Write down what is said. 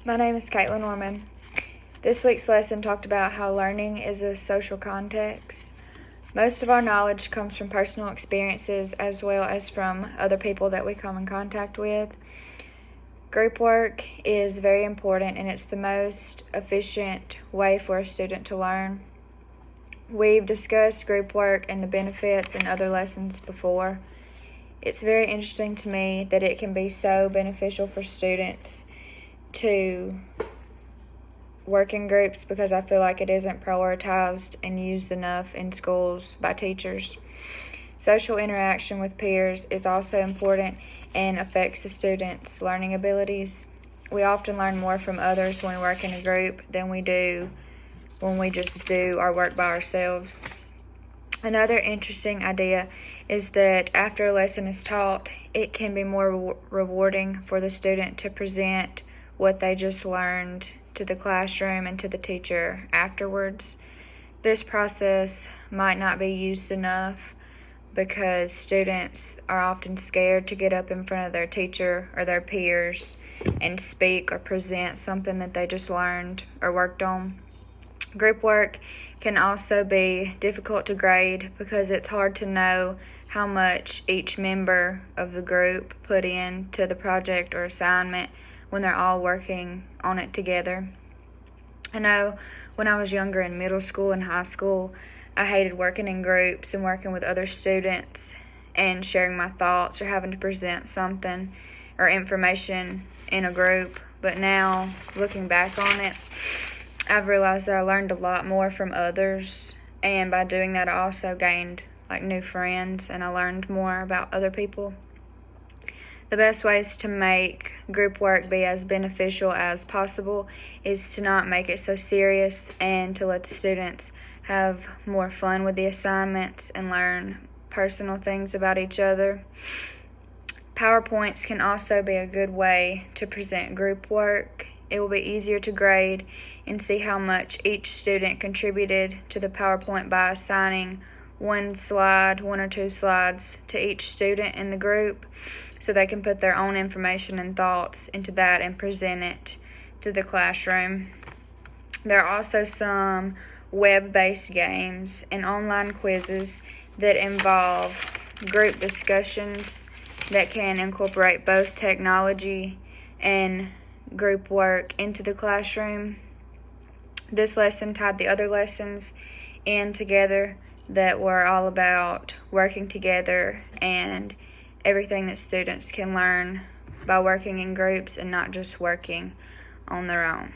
My name is Caitlin Norman. This week's lesson talked about how learning is a social context. Most of our knowledge comes from personal experiences as well as from other people that we come in contact with. Group work is very important, and it's the most efficient way for a student to learn. We've discussed group work and the benefits in other lessons before. It's very interesting to me that it can be so beneficial for students to work in groups because I feel like it isn't prioritized and used enough in schools by teachers. Social interaction with peers is also important and affects the students' learning abilities. We often learn more from others when we work in a group than we do when we just do our work by ourselves. Another interesting idea is that after a lesson is taught, it can be more rewarding for the student to present what they just learned to the classroom and to the teacher afterwards. This process might not be used enough because students are often scared to get up in front of their teacher or their peers and speak or present something that they just learned or worked on. Group work can also be difficult to grade because it's hard to know how much each member of the group put into the project or assignment when they're all working on it together. I know when I was younger in middle school and high school, I hated working in groups and working with other students and sharing my thoughts or having to present something or information in a group. But now, looking back on it, I've realized that I learned a lot more from others, and by doing that I also gained new friends, and I learned more about other people. The best ways to make group work be as beneficial as possible is to not make it so serious and to let the students have more fun with the assignments and learn personal things about each other. PowerPoints can also be a good way to present group work. It will be easier to grade and see how much each student contributed to the PowerPoint by assigning one or two slides to each student in the group so they can put their own information and thoughts into that and present it to the classroom. There are also some web-based games and online quizzes that involve group discussions that can incorporate both technology and group work into the classroom. This lesson tied the other lessons in together that were all about working together and everything that students can learn by working in groups and not just working on their own.